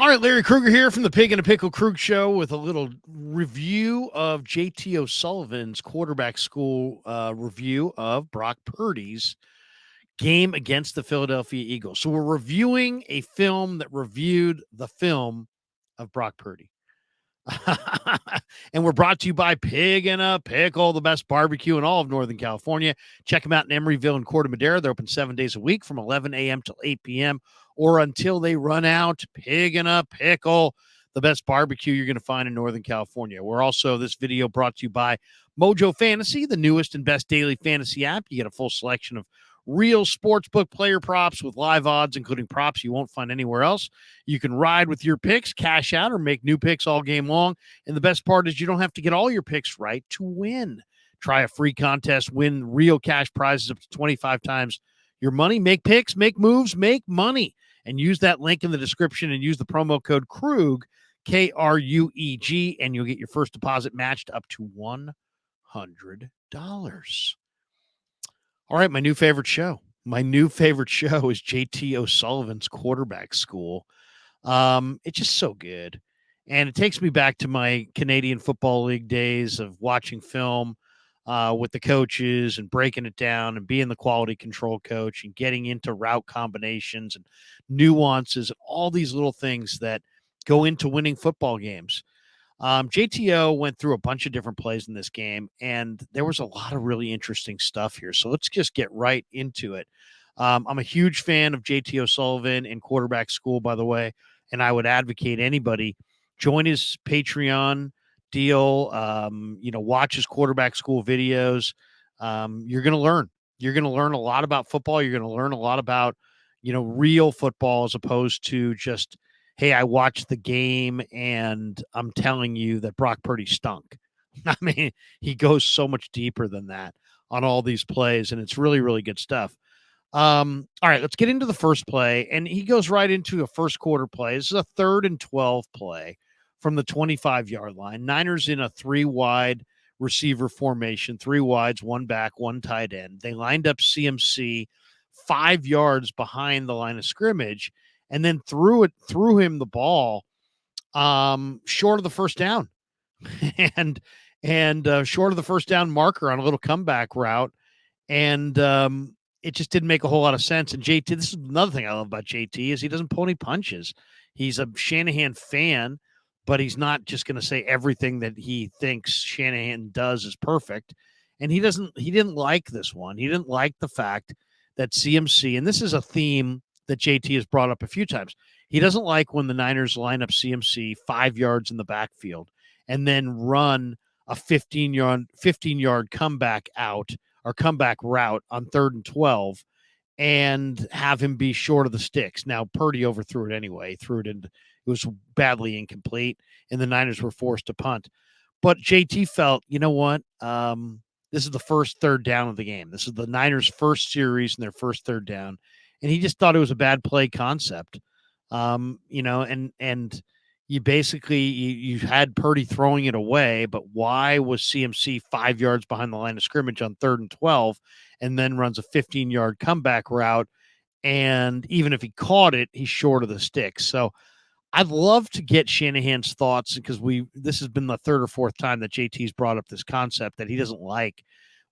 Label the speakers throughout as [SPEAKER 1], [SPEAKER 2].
[SPEAKER 1] All right, Larry Kruger here from the Pig and a Pickle Krug Show with a little review of JT O'Sullivan's quarterback school review of Brock Purdy's game against the Philadelphia Eagles. So we're reviewing a film that reviewed the film of Brock Purdy. And we're brought to you by Pig and a Pickle, the best barbecue in all of Northern California. Check them out in Emeryville and Corte Madera. They're open 7 days a week from 11 a.m. till 8 p.m. or until they run out. Pig and a Pickle, the best barbecue you're going to find in Northern California. We're also, this video brought to you by Mojo Fantasy, the newest and best daily fantasy app. You get a full selection of real sportsbook player props with live odds, including props you won't find anywhere else. You can ride with your picks, cash out, or make new picks all game long. And the best part is you don't have to get all your picks right to win. Try a free contest, win real cash prizes up to 25 times your money. Make picks, make moves, make money. And use that link in the description and use the promo code KRUG, KRUEG, and you'll get your first deposit matched up to $100. All right, my new favorite show. My new favorite show is JT O'Sullivan's Quarterback School. It's just so good. And it takes me back to my Canadian Football League days of watching film with the coaches and breaking it down and being the quality control coach and getting into route combinations and nuances and all these little things that go into winning football games. JTO went through a bunch of different plays in this game, and there was a lot of really interesting stuff here. So let's just get right into it. I'm a huge fan of JT O'Sullivan and Quarterback School, by the way, and I would advocate anybody join his Patreon deal. Watch his Quarterback School videos. You're going to learn. You're going to learn a lot about football. You're going to learn a lot about, real football as opposed to just, hey, I watched the game and I'm telling you that Brock Purdy stunk. I mean, he goes so much deeper than that on all these plays, and it's really, really good stuff. All right, let's get into the first play, and he goes right into a first quarter play. This is a 3rd and 12 play from the 25-yard line. Niners in a 3-wide receiver formation, 3 wides, 1 back, 1 tight end. They lined up CMC 5 yards behind the line of scrimmage, and then threw him the ball short of the first down and short of the first down marker on a little comeback route. And it just didn't make a whole lot of sense. And JT, this is another thing I love about JT is he doesn't pull any punches. He's a Shanahan fan, but he's not just going to say everything that he thinks Shanahan does is perfect. And he didn't like this one. He didn't like the fact that CMC, and this is a theme that JT has brought up a few times. He doesn't like when the Niners line up CMC 5 yards in the backfield and then run a 15-yard comeback out or comeback route on 3rd and 12 and have him be short of the sticks. Now, Purdy overthrew it anyway. It was badly incomplete, and the Niners were forced to punt. But JT felt, you know what? This is the first 3rd down of the game. This is the Niners' first series and their first 3rd down. And he just thought it was a bad play concept, and you basically you had Purdy throwing it away, but why was CMC 5 yards behind the line of scrimmage on 3rd and 12, and then runs a 15-yard comeback route, and even if he caught it, he's short of the sticks. So I'd love to get Shanahan's thoughts because this has been the 3rd or 4th time that JT's brought up this concept that he doesn't like.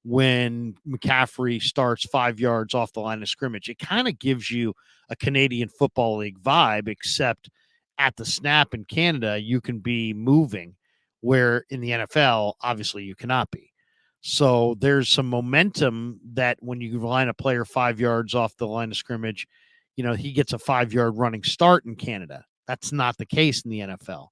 [SPEAKER 1] When McCaffrey starts 5 yards off the line of scrimmage, it kind of gives you a Canadian Football League vibe, except at the snap in Canada, you can be moving, where in the NFL, obviously you cannot be. So there's some momentum that when you line a player 5 yards off the line of scrimmage, he gets a 5-yard running start in Canada. That's not the case in the NFL.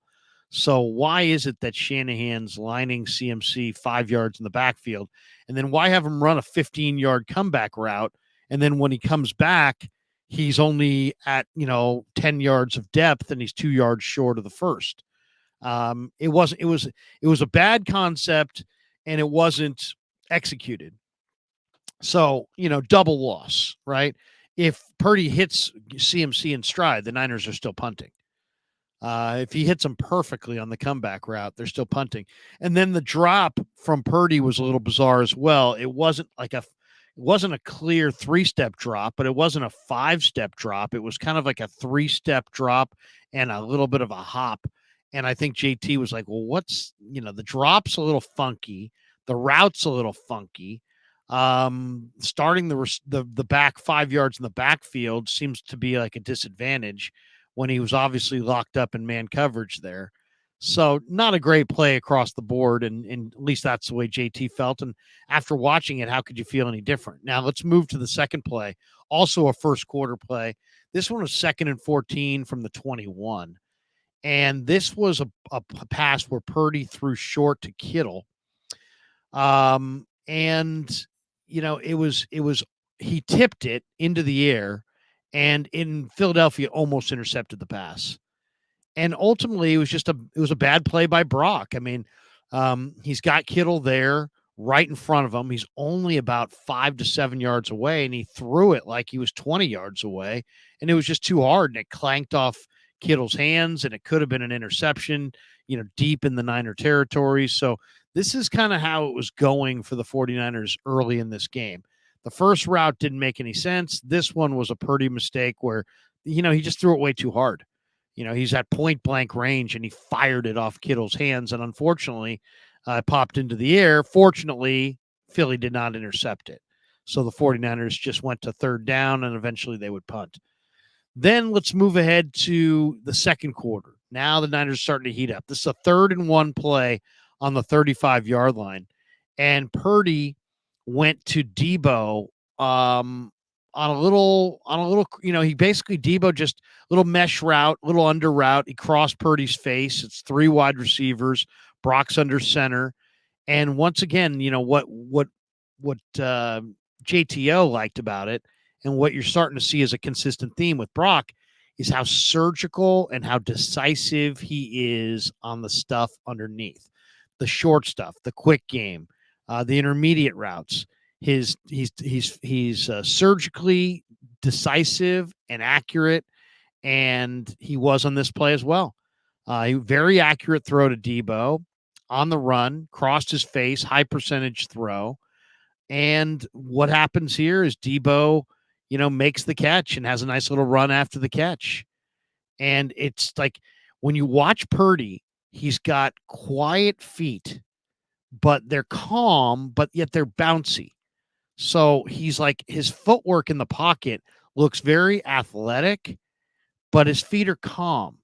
[SPEAKER 1] So why is it that Shanahan's lining CMC 5 yards in the backfield? And then why have him run a 15-yard comeback route? And then when he comes back, he's only at, 10 yards of depth and he's 2 yards short of the first. It was a bad concept and it wasn't executed. So, double loss, right? If Purdy hits CMC in stride, the Niners are still punting. If he hits them perfectly on the comeback route, they're still punting. And then the drop from Purdy was a little bizarre as well. It wasn't like a It wasn't a clear 3-step drop, but it wasn't a 5-step drop. It was kind of like a 3-step drop and a little bit of a hop. And I think JT was like, well, the drop's a little funky. The route's a little funky. Starting the back 5 yards in the backfield seems to be like a disadvantage when he was obviously locked up in man coverage there. So not a great play across the board, and at least that's the way JT felt. And after watching it, how could you feel any different? Now let's move to the second play, also a first quarter play. This one was 2nd and 14 from the 21. And this was a pass where Purdy threw short to Kittle. And it was he tipped it into the air, and in Philadelphia almost intercepted the pass. And ultimately it was a bad play by Brock. I mean, he's got Kittle there right in front of him. He's only about 5 to 7 yards away, and he threw it like he was 20 yards away, and it was just too hard, and it clanked off Kittle's hands, and it could have been an interception, deep in the Niner territory. So this is kind of how it was going for the 49ers early in this game. The first route didn't make any sense. This one was a Purdy mistake where, he just threw it way too hard. He's at point blank range, and he fired it off Kittle's hands. And unfortunately, it popped into the air. Fortunately, Philly did not intercept it. So the 49ers just went to third down, and eventually they would punt. Then let's move ahead to the second quarter. Now the Niners are starting to heat up. This is a 3rd and 1 play on the 35-yard line. And Purdy went to Debo on a little, he basically Debo just little mesh route, little under route. He crossed Purdy's face. It's 3 wide receivers. Brock's under center. And once again, what JTO liked about it, and what you're starting to see as a consistent theme with Brock, is how surgical and how decisive he is on the stuff underneath, the short stuff, the quick game, the intermediate routes. He's surgically decisive and accurate, and he was on this play as well. Very accurate throw to Debo on the run, crossed his face, high percentage throw. And what happens here is Debo, makes the catch and has a nice little run after the catch. And it's like when you watch Purdy, he's got quiet feet, but they're calm, but yet they're bouncy. So he's like, his footwork in the pocket looks very athletic, but his feet are calm.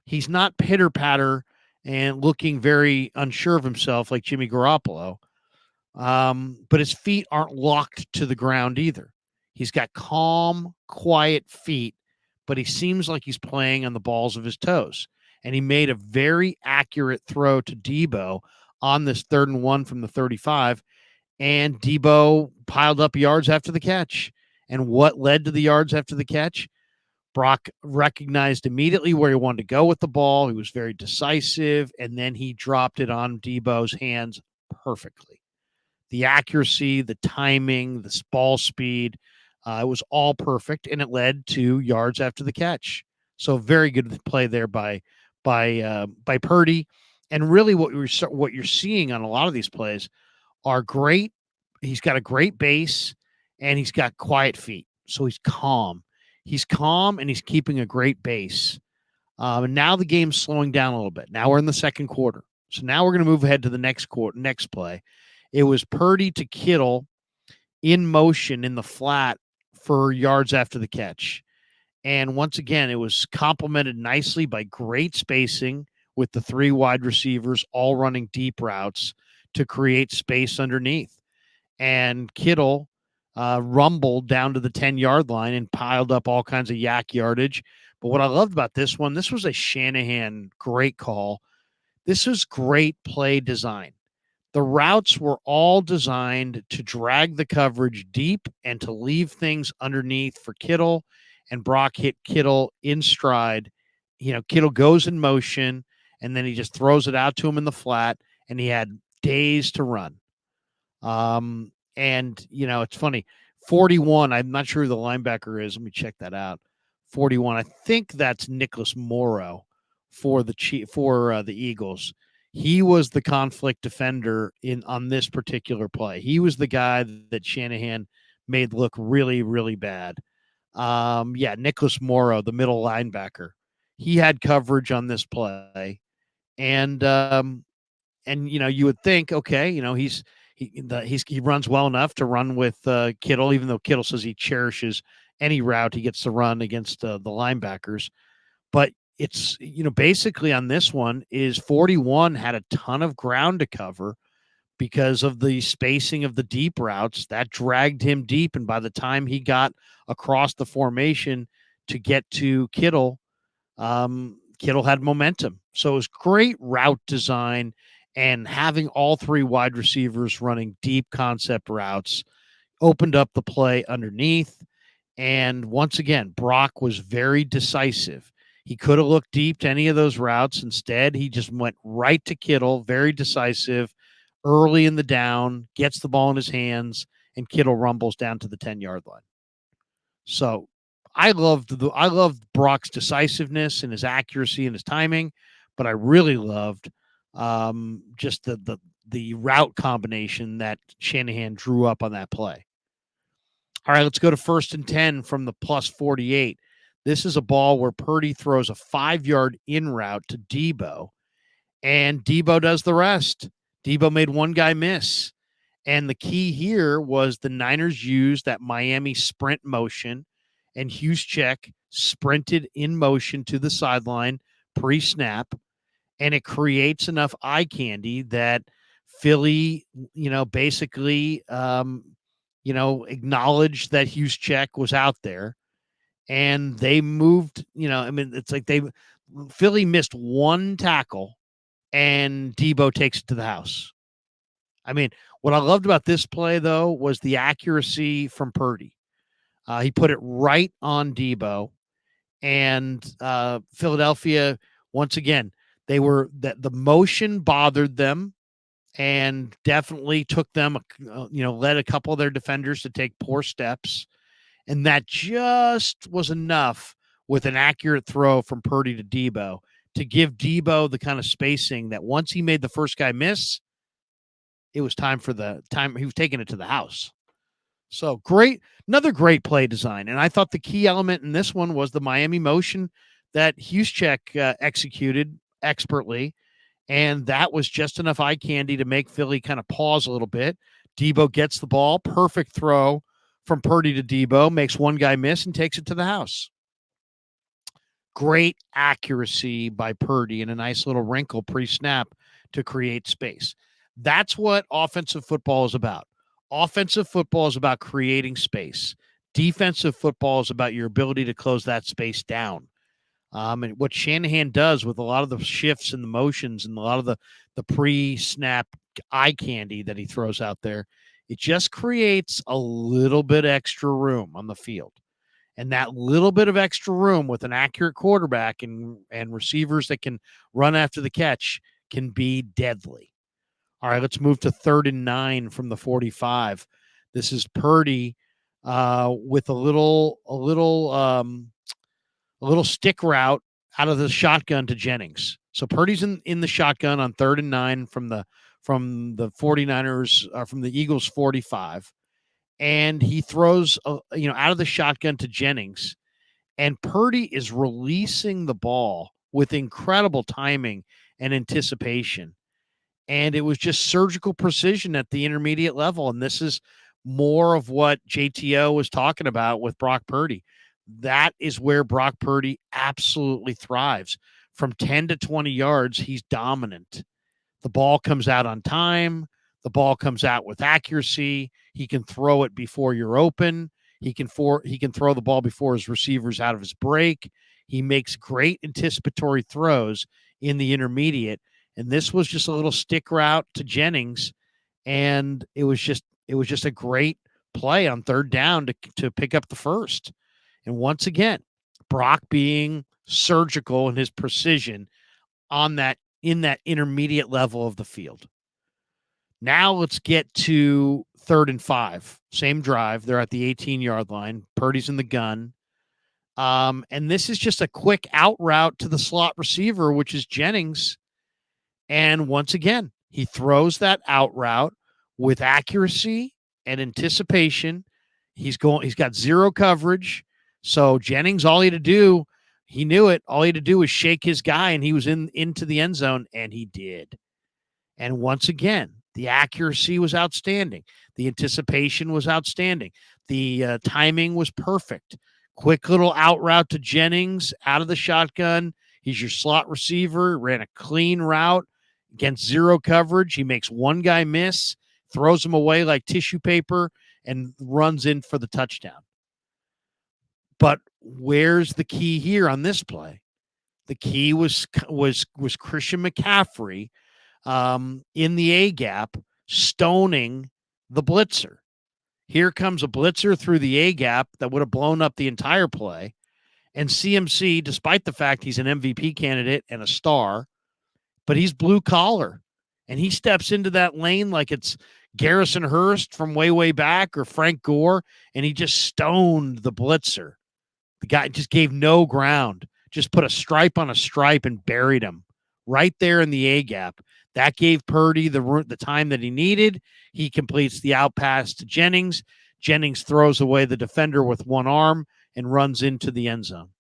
[SPEAKER 1] He's not pitter patter and looking very unsure of himself like Jimmy Garoppolo. But his feet aren't locked to the ground either. He's got calm, quiet feet, but he seems like he's playing on the balls of his toes. And he made a very accurate throw to Debo on this 3rd and 1 from the 35. And Debo piled up yards after the catch. And what led to the yards after the catch? Brock recognized immediately where he wanted to go with the ball. He was very decisive, and then he dropped it on Debo's hands perfectly. The accuracy, the timing, the ball speed, it was all perfect, and it led to yards after the catch. So very good play there by Purdy. And really what you're seeing on a lot of these plays are great. He's got a great base, and he's got quiet feet. So he's calm. He's calm, and he's keeping a great base. And now the game's slowing down a little bit. Now we're in the second quarter. So now we're going to move ahead to the next play. It was Purdy to Kittle in motion in the flat for yards after the catch. And once again, it was complemented nicely by great spacing with the 3 wide receivers all running deep routes to create space underneath. And Kittle rumbled down to the 10-yard line and piled up all kinds of yak yardage. But what I loved about this one, this was a Shanahan great call. This was great play design. The routes were all designed to drag the coverage deep and to leave things underneath for Kittle, and Brock hit Kittle in stride. Kittle goes in motion, and then he just throws it out to him in the flat, and he had days to run. And it's funny. 41, I'm not sure who the linebacker is. Let me check that out. 41, I think that's Nicholas Morrow for the Eagles. He was the conflict defender on this particular play. He was the guy that Shanahan made look really, really bad. Yeah, Nicholas Morrow, the middle linebacker, he had coverage on this play, and you would think, okay, he runs well enough to run with Kittle, even though Kittle says he cherishes any route he gets to run against the linebackers. But it's basically on this one is 41 had a ton of ground to cover because of the spacing of the deep routes that dragged him deep. And by the time he got across the formation to get to Kittle, Kittle had momentum. So it was great route design and having all three wide receivers running deep concept routes opened up the play underneath. And once again, Brock was very decisive. He could have looked deep to any of those routes. Instead, he just went right to Kittle, very decisive, early in the down, gets the ball in his hands, and Kittle rumbles down to the 10-yard line. So I loved Brock's decisiveness and his accuracy and his timing, but I really loved just the route combination that Shanahan drew up on that play. All right, let's go to 1st and 10 from the +48. This is a ball where Purdy throws a 5-yard in route to Debo, and Debo does the rest. Debo made one guy miss. And the key here was the Niners used that Miami sprint motion, and Juszczyk sprinted in motion to the sideline pre-snap, and it creates enough eye candy that Philly, basically, acknowledged that Juszczyk was out there, and they moved. It's like Philly missed one tackle, and Debo takes it to the house. I mean, what I loved about this play, though, was the accuracy from Purdy. He put it right on Debo, and Philadelphia, once again, the motion bothered them and definitely took them, led a couple of their defenders to take poor steps. And that just was enough with an accurate throw from Purdy to Debo to give Debo the kind of spacing that once he made the first guy miss, it was time he was taking it to the house. So another great play design. And I thought the key element in this one was the Miami motion that Juszczyk executed expertly. And that was just enough eye candy to make Philly kind of pause a little bit. Debo gets the ball, perfect throw from Purdy to Debo, makes one guy miss and takes it to the house. Great accuracy by Purdy and a nice little wrinkle pre-snap to create space. That's what offensive football is about. Offensive football is about creating space. Defensive football is about your ability to close that space down. And what Shanahan does with a lot of the shifts and the motions and a lot of the pre-snap eye candy that he throws out there, it just creates a little bit extra room on the field. And that little bit of extra room with an accurate quarterback and receivers that can run after the catch can be deadly. All right, let's move to 3rd and 9 from the 45. This is Purdy with a little stick route out of the shotgun to Jennings. So Purdy's in the shotgun on 3rd and 9 from the 49ers, from the Eagles 45. And he throws, out of the shotgun to Jennings. And Purdy is releasing the ball with incredible timing and anticipation. And it was just surgical precision at the intermediate level. And this is more of what JTO was talking about with Brock Purdy. That is where Brock Purdy absolutely thrives. From 10 to 20 yards, he's dominant. The ball comes out on time. The ball comes out with accuracy. He can throw it before you're open. He can throw the ball before his receiver's out of his break. He makes great anticipatory throws in the intermediate. And this was just a little stick route to Jennings. And it was just a great play on 3rd down to pick up the first. And once again, Brock being surgical in his precision in that intermediate level of the field. Now let's get to 3rd and 5. Same drive. They're at the 18-yard line. Purdy's in the gun. And this is just a quick out route to the slot receiver, which is Jennings. And once again, he throws that out route with accuracy and anticipation. He's got zero coverage. So Jennings, all he had to do, he knew it. All he had to do was shake his guy, and he was into the end zone, and he did. And once again, the accuracy was outstanding. The anticipation was outstanding. The timing was perfect. Quick little out route to Jennings out of the shotgun. He's your slot receiver, ran a clean route against zero coverage. He makes one guy miss, throws him away like tissue paper, and runs in for the touchdown. But where's the key here on this play? The key was Christian McCaffrey in the A gap, stoning the blitzer. Here comes a blitzer through the A gap that would have blown up the entire play. And CMC, despite the fact he's an MVP candidate and a star, but he's blue collar. And he steps into that lane like it's Garrison Hurst from way, way back or Frank Gore, and he just stoned the blitzer. The guy just gave no ground, just put a stripe on a stripe and buried him right there in the A gap. That gave Purdy the time that he needed. He completes the out pass to Jennings. Jennings throws away the defender with one arm and runs into the end zone.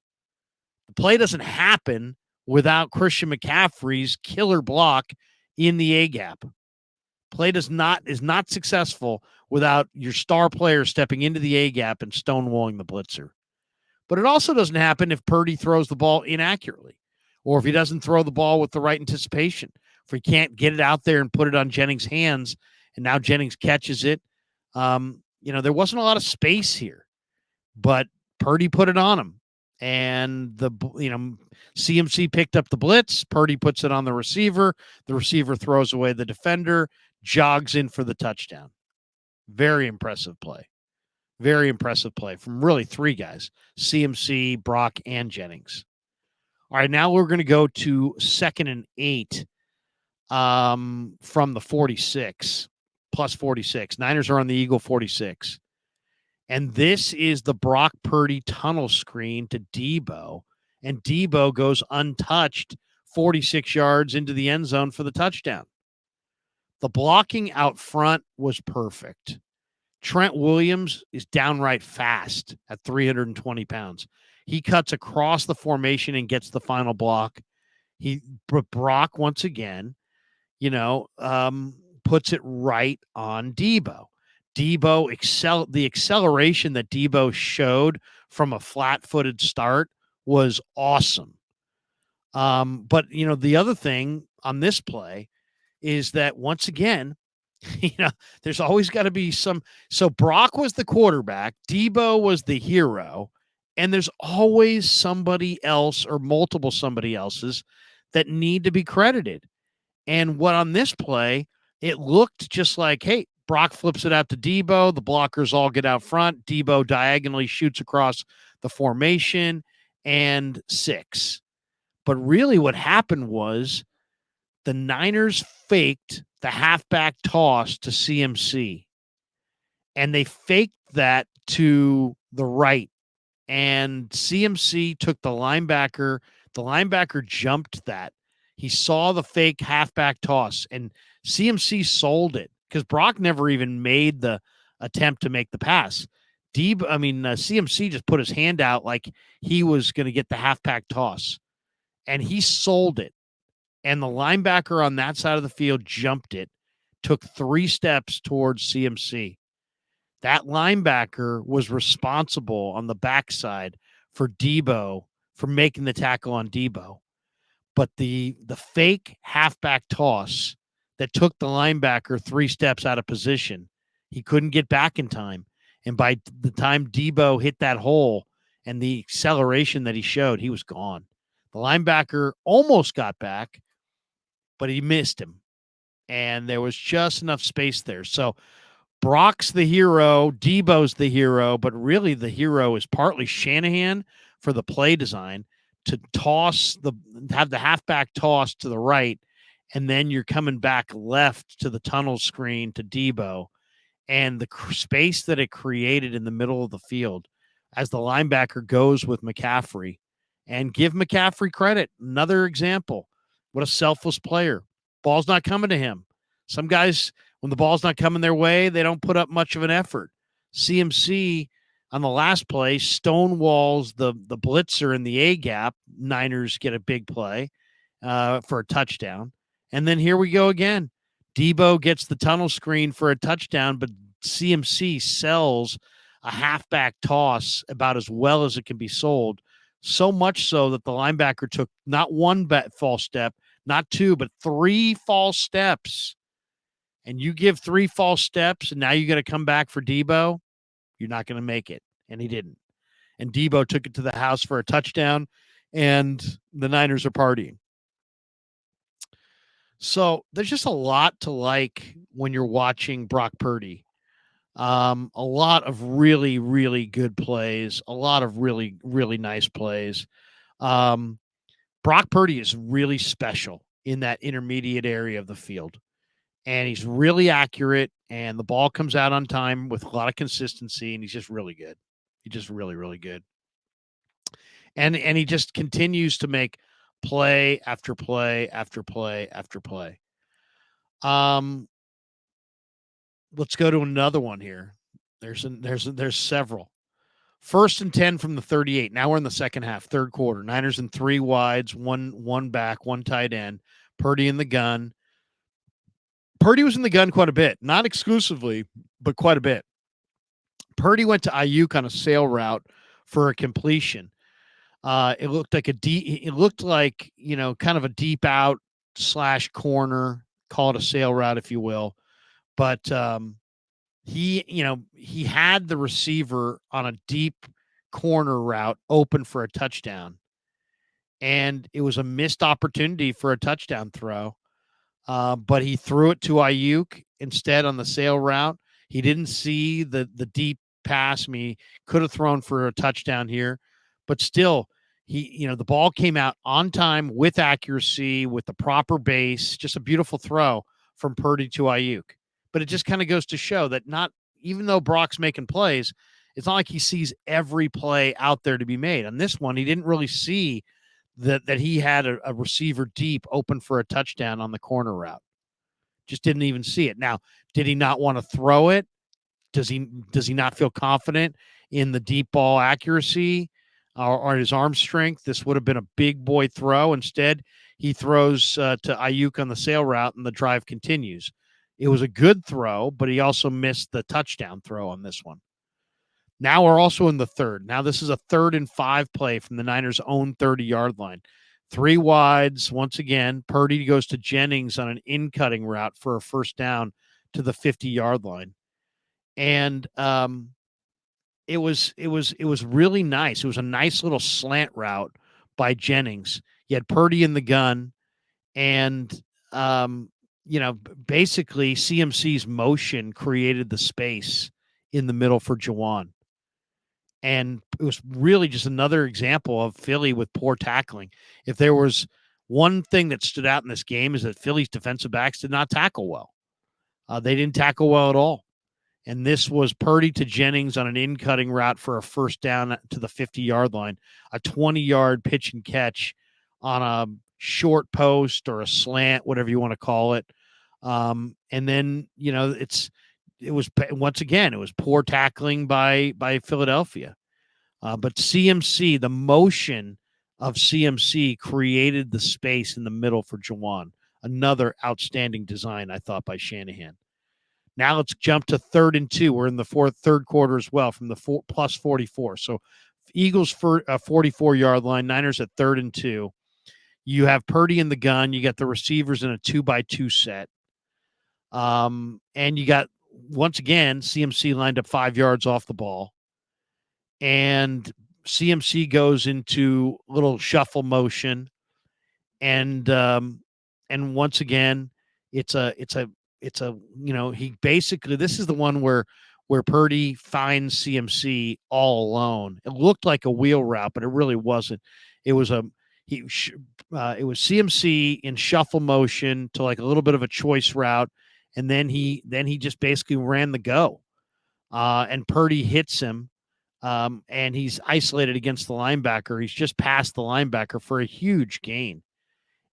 [SPEAKER 1] The play doesn't happen without Christian McCaffrey's killer block in the A gap. Play is not successful without your star player stepping into the A gap and stonewalling the blitzer. But it also doesn't happen if Purdy throws the ball inaccurately, or if he doesn't throw the ball with the right anticipation, if he can't get it out there and put it on Jennings' hands, and now Jennings catches it. There wasn't a lot of space here, but Purdy put it on him. And CMC picked up the blitz. Purdy puts it on the receiver. The receiver throws away the defender, jogs in for the touchdown. Very impressive play. Very impressive play from really three guys, CMC, Brock, and Jennings. All right, now we're going to go to 2nd and 8 from the 46, plus 46. Niners are on the Eagle 46. And this is the Brock Purdy tunnel screen to Debo. And Debo goes untouched 46 yards into the end zone for the touchdown. The blocking out front was perfect. Trent Williams is downright fast at 320 pounds. He cuts across the formation and gets the final block. Brock, once again, puts it right on Debo. The acceleration that Debo showed from a flat-footed start was awesome. But the other thing on this play is that once again, there's always got to be some. So Brock was the quarterback, Debo was the hero, and there's always somebody else or multiple somebody else's that need to be credited. And what on this play, it looked just like, hey, Brock flips it out to Debo. The blockers all get out front. Debo diagonally shoots across the formation and 6. But really what happened was the Niners faked the halfback toss to CMC. And they faked that to the right. And CMC took the linebacker. The linebacker jumped that. He saw the fake halfback toss, and CMC sold it because Brock never even made the attempt to make the pass. CMC just put his hand out like he was going to get the halfback toss, and he sold it. And the linebacker on that side of the field jumped it, took 3 steps towards CMC. That linebacker was responsible on the backside for Debo, for making the tackle on Debo. But the fake halfback toss that took the linebacker 3 steps out of position, he couldn't get back in time. And by the time Debo hit that hole and the acceleration that he showed, he was gone. The linebacker almost got back, but he missed him. And there was just enough space there. So Brock's the hero, Debo's the hero, but really the hero is partly Shanahan for the play design to have the halfback toss to the right, and then you're coming back left to the tunnel screen to Debo, and the space that it created in the middle of the field as the linebacker goes with McCaffrey. And give McCaffrey credit. Another example. What a selfless player. Ball's not coming to him. Some guys, when the ball's not coming their way, they don't put up much of an effort. CMC On the last play, stonewalls the blitzer in the A gap. Niners get a big play for a touchdown. And then here we go again. Debo gets the tunnel screen for a touchdown, but CMC sells a halfback toss about as well as it can be sold. So much so that the linebacker took not one false step, not two, but three false steps. And you give three false steps, and now you got to come back for Debo. You're not going to make it. And he didn't. And Debo took it to the house for a touchdown, and the Niners are partying. So there's just a lot to like when you're watching Brock Purdy. A lot of really, really good plays, a lot of really, really nice plays. Brock Purdy is really special in that intermediate area of the field. And he's really accurate, and the ball comes out on time with a lot of consistency, and he's just really good. He's just really, really good. And he just continues to make play after play after play after play. Let's go to another one here. There's several. 1st and 10 from the 38. Now we're in the second half, third quarter. Niners in 3 wides, one back, one tight end. Purdy in the gun. Purdy was in the gun quite a bit, not exclusively, but quite a bit. Purdy went to Ayuk on a sail route for a completion. It looked like kind of a deep out / corner, call it a sail route, if you will. But he had the receiver on a deep corner route open for a touchdown. And it was a missed opportunity for a touchdown throw. But he threw it to Ayuk instead on the sail route. He didn't see the deep pass. He could have thrown for a touchdown here, but still, the ball came out on time with accuracy, with the proper base. Just a beautiful throw from Purdy to Ayuk. But it just kind of goes to show that even though Brock's making plays, it's not like he sees every play out there to be made. On this one, he didn't really see that he had a receiver deep open for a touchdown on the corner route. Just didn't even see it. Now, did he not want to throw it? Does he not feel confident in the deep ball accuracy or his arm strength? This would have been a big boy throw. Instead, he throws to Ayuk on the sail route, and the drive continues. It was a good throw, but he also missed the touchdown throw on this one. Now we're also in the third. Now this is a 3rd and 5 play from the Niners' own 30-yard line. 3 wides. Once again, Purdy goes to Jennings on an in-cutting route for a first down to the 50-yard line. And it was really nice. It was a nice little slant route by Jennings. You had Purdy in the gun, and basically CMC's motion created the space in the middle for Juwan. And it was really just another example of Philly with poor tackling. If there was one thing that stood out in this game, is that Philly's defensive backs did not tackle well. They didn't tackle well at all. And this was Purdy to Jennings on an in-cutting route for a first down to the 50-yard line, a 20-yard pitch and catch on a short post or a slant, whatever you want to call it. And then, it was once again, it was poor tackling by Philadelphia. But CMC, the motion of CMC created the space in the middle for Juwan. Another outstanding design, I thought, by Shanahan. Now let's jump to 3rd and 2. We're in the third quarter as well from the plus 44. So Eagles for 44-yard line, Niners at 3rd and 2. You have Purdy in the gun. You got the receivers in a 2-by-2 set. And you got, once again, CMC lined up 5 yards off the ball. And CMC goes into little shuffle motion. And once again, it's a he basically, this is the one where Purdy finds CMC all alone. It looked like a wheel route, but it really wasn't. It was it was CMC in shuffle motion to like a little bit of a choice route, and then he just basically ran the go, and Purdy hits him, and he's isolated against the linebacker. He's just past the linebacker for a huge gain,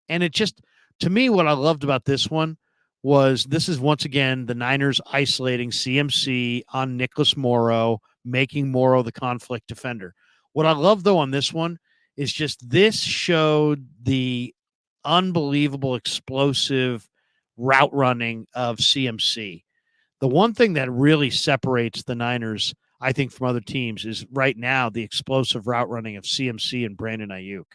[SPEAKER 1] and it just, to me, what I loved about this one was this is once again the Niners isolating CMC on Nicholas Morrow, making Morrow the conflict defender. What I love, though, on this one is just this showed the unbelievable explosive route running of CMC. The one thing that really separates the Niners, I think, from other teams is right now the explosive route running of CMC and Brandon Ayuk.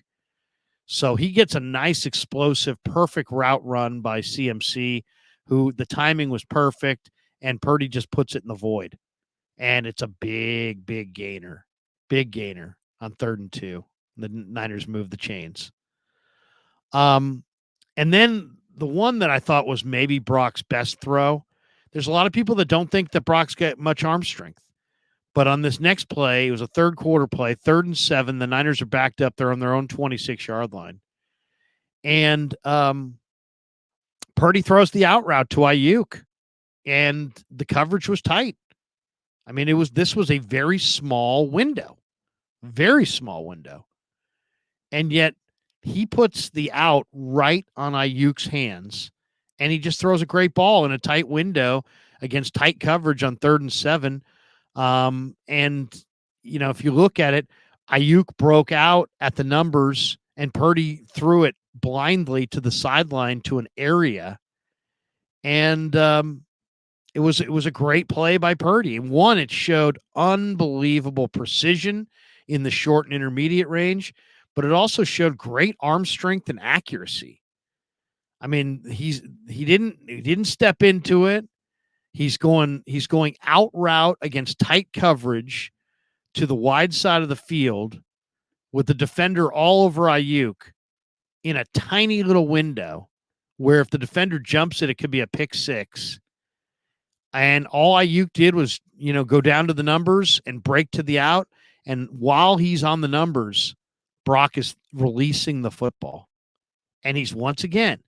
[SPEAKER 1] So he gets a nice, explosive, perfect route run by CMC, who the timing was perfect, and Purdy just puts it in the void. And it's a big, big gainer on 3rd and 2. The Niners move the chains. And then the one that I thought was maybe Brock's best throw. There's a lot of people that don't think that Brock's got much arm strength. But on this next play, it was a third quarter play, 3rd and 7. The Niners are backed up. They're on their own 26-yard line. And Purdy throws the out route to Ayuk, and the coverage was tight. I mean, this was a very small window. And yet he puts the out right on Ayuk's hands, and he just throws a great ball in a tight window against tight coverage on 3rd and 7. And, if you look at it, Ayuk broke out at the numbers, and Purdy threw it blindly to the sideline to an area. And it was a great play by Purdy. And one, it showed unbelievable precision in the short and intermediate range, but it also showed great arm strength and accuracy. I mean, he didn't step into it. He's going out route against tight coverage to the wide side of the field with the defender all over Ayuk in a tiny little window where if the defender jumps it could be a pick six. And all Ayuk did was, go down to the numbers and break to the out. And while he's on the numbers, Brock is releasing the football. And he's once again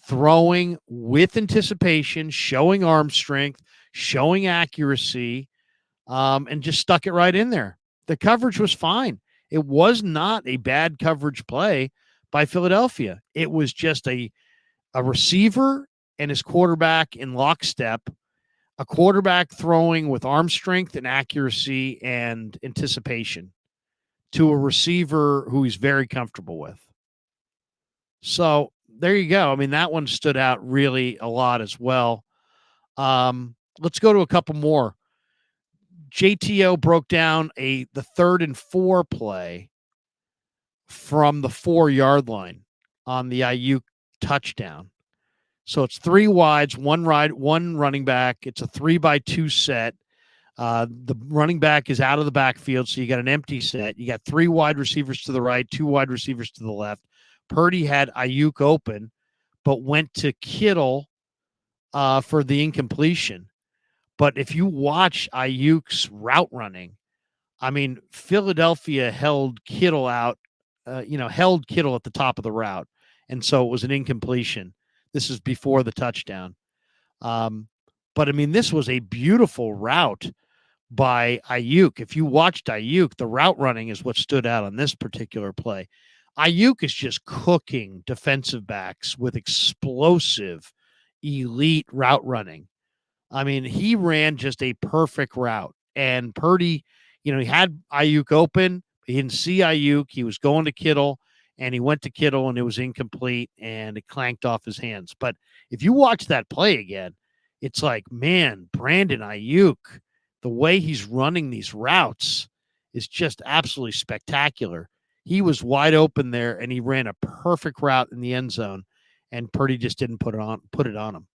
[SPEAKER 1] throwing with anticipation, showing arm strength, showing accuracy, and just stuck it right in there. The coverage was fine. It was not a bad coverage play by Philadelphia. It was just a receiver and his quarterback in lockstep, a quarterback throwing with arm strength and accuracy and anticipation to a receiver who he's very comfortable with. So there you go. I mean, that one stood out really a lot as well. Let's go to a couple more. JTO broke down the 3rd and 4 play from the 4-yard line on the Ayuk touchdown. So it's 3 wides, one running back. It's a 3-by-2 set. The running back is out of the backfield, so you got an empty set. You got 3 wide receivers to the right, 2 wide receivers to the left. Purdy had Ayuk open, but went to Kittle for the incompletion. But if you watch Ayuk's route running, I mean, Philadelphia held Kittle out, held Kittle at the top of the route. And so it was an incompletion. This is before the touchdown. But, I mean, this was a beautiful route by Ayuk. If you watched Ayuk, the route running is what stood out on this particular play. Ayuk is just cooking defensive backs with explosive, elite route running. I mean, he ran just a perfect route. And Purdy, he had Ayuk open. He didn't see Ayuk. He was going to Kittle, and he went to Kittle, and it was incomplete, and it clanked off his hands. But if you watch that play again, it's like, man, Brandon Ayuk, the way he's running these routes is just absolutely spectacular. He was wide open there, and he ran a perfect route in the end zone, and Purdy just didn't put it on him.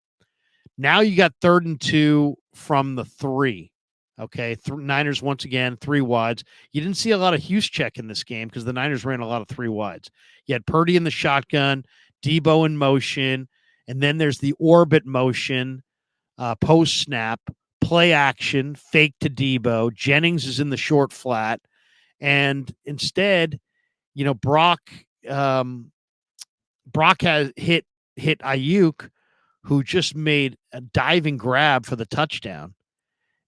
[SPEAKER 1] Now you got 3rd and 2 from the 3. Okay, Niners once again, 3 wides. You didn't see a lot of Juszczyk in this game because the Niners ran a lot of 3 wides. You had Purdy in the shotgun, Debo in motion, and then there's the orbit motion, post snap, play action, fake to Debo. Jennings is in the short flat, and instead, Brock has hit Ayuk, who just made a diving grab for the touchdown.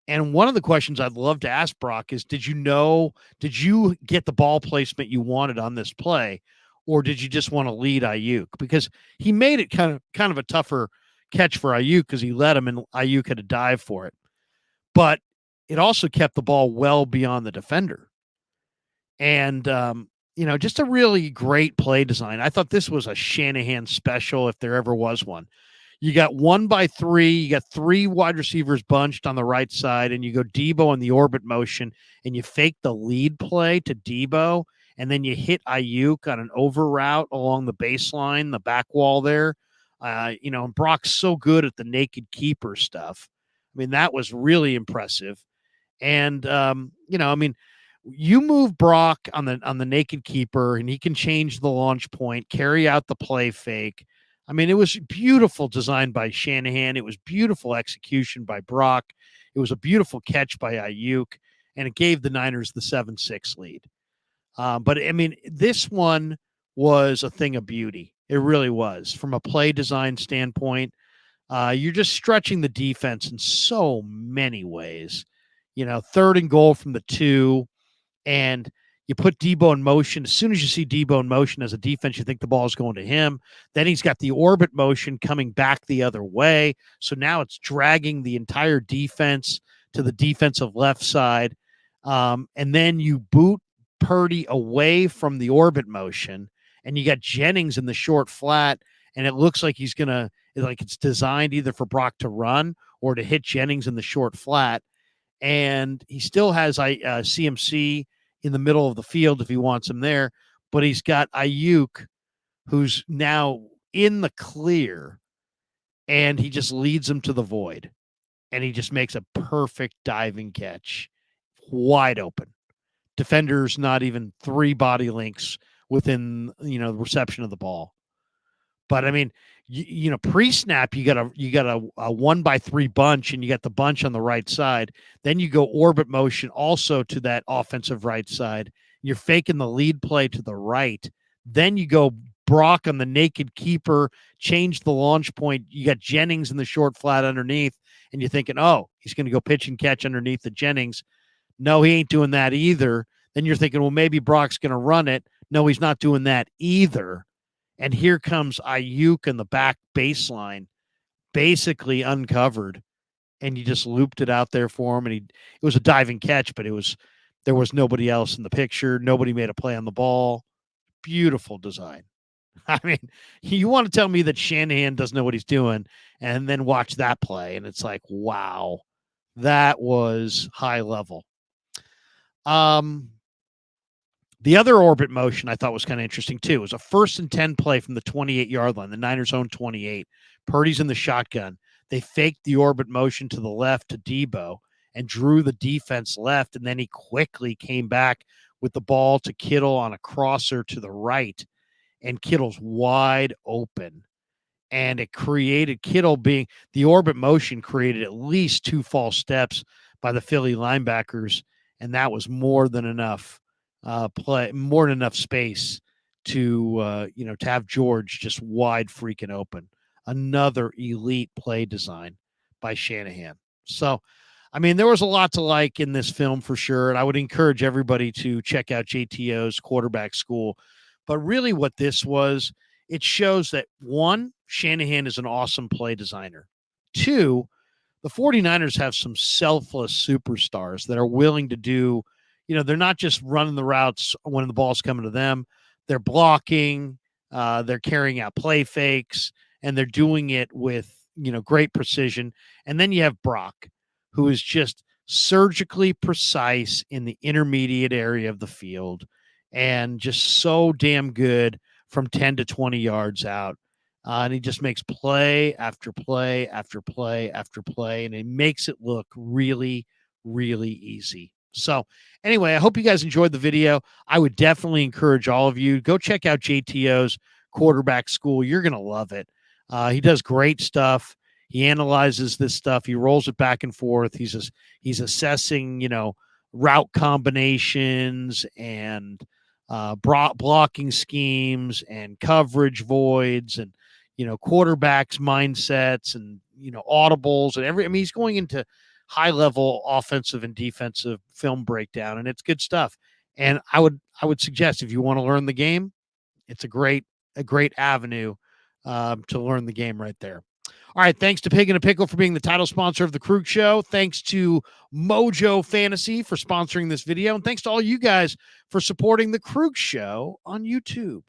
[SPEAKER 1] And one of the questions I'd love to ask Brock is, did you get the ball placement you wanted on this play, or did you just want to lead Ayuk? Because he made it kind of a tougher catch for Ayuk because he led him and Ayuk had to dive for it. But it also kept the ball well beyond the defender. And, just a really great play design. I thought this was a Shanahan special if there ever was one. You got 1 by 3, you got 3 wide receivers bunched on the right side, and you go Debo in the orbit motion, and you fake the lead play to Debo, and then you hit Ayuk on an over route along the baseline, the back wall there. And Brock's so good at the naked keeper stuff. I mean, that was really impressive. And you move Brock on the naked keeper, and he can change the launch point, carry out the play fake. I mean, it was beautiful design by Shanahan. It was beautiful execution by Brock. It was a beautiful catch by Ayuk, and it gave the Niners the 7-6 lead. But I mean, this one was a thing of beauty. It really was. From a play design standpoint, you're just stretching the defense in so many ways. 3rd and goal from the 2, and you put Debo in motion. As soon as you see Debo in motion as a defense, you think the ball is going to him. Then he's got the orbit motion coming back the other way. So now it's dragging the entire defense to the defensive left side. And then you boot Purdy away from the orbit motion, and you got Jennings in the short flat, and it looks like he's going to, like it's designed either for Brock to run or to hit Jennings in the short flat. And he still has CMC in the middle of the field if he wants him there, but he's got Ayuk, who's now in the clear, and he just leads him to the void, and he just makes a perfect diving catch, wide open. Defenders not even 3 body lengths within the reception of the ball. But I mean, pre-snap, you got a 1 by 3 bunch, and you got the bunch on the right side. Then you go orbit motion also to that offensive right side. You're faking the lead play to the right. Then you go Brock on the naked keeper, change the launch point. You got Jennings in the short flat underneath, and you're thinking, oh, he's going to go pitch and catch underneath the Jennings. No, he ain't doing that either. Then you're thinking, well, maybe Brock's going to run it. No, he's not doing that either. And here comes Ayuk in the back baseline, basically uncovered, and you just looped it out there for him. And it was a diving catch, but there was nobody else in the picture. Nobody made a play on the ball. Beautiful design. I mean, you want to tell me that Shanahan doesn't know what he's doing, and then watch that play, and it's like, wow, that was high level. The other orbit motion I thought was kind of interesting too. It was a 1st-and-10 play from the 28-yard line, the Niners' own 28. Purdy's in the shotgun. They faked the orbit motion to the left to Debo and drew the defense left, and then he quickly came back with the ball to Kittle on a crosser to the right, and Kittle's wide open. And it created the orbit motion created at least 2 false steps by the Philly linebackers, and that was more than enough. More than enough space to have George just wide freaking open. Another elite play design by Shanahan. So, I mean, there was a lot to like in this film for sure, and I would encourage everybody to check out JTO's quarterback school. But really what this was, it shows that 1, Shanahan is an awesome play designer. 2, the 49ers have some selfless superstars that are willing to do, they're not just running the routes when the ball's coming to them. They're blocking, they're carrying out play fakes, and they're doing it with, great precision. And then you have Brock, who is just surgically precise in the intermediate area of the field and just so damn good from 10 to 20 yards out. And he just makes play after play after play after play, and he makes it look really, really easy. So anyway, I hope you guys enjoyed the video. I would definitely encourage all of you, go check out JTO's quarterback school. You're going to love it. He does great stuff. He analyzes this stuff. He rolls it back and forth. He's assessing, route combinations and blocking schemes and coverage voids and, quarterbacks mindsets and, audibles and he's going into high level offensive and defensive film breakdown, and it's good stuff. And I would suggest, if you want to learn the game, it's a great avenue to learn the game right there. All right. Thanks to Pig and a Pickle for being the title sponsor of the Krug Show. Thanks to Mojo Fantasy for sponsoring this video. And thanks to all you guys for supporting the Krug Show on YouTube.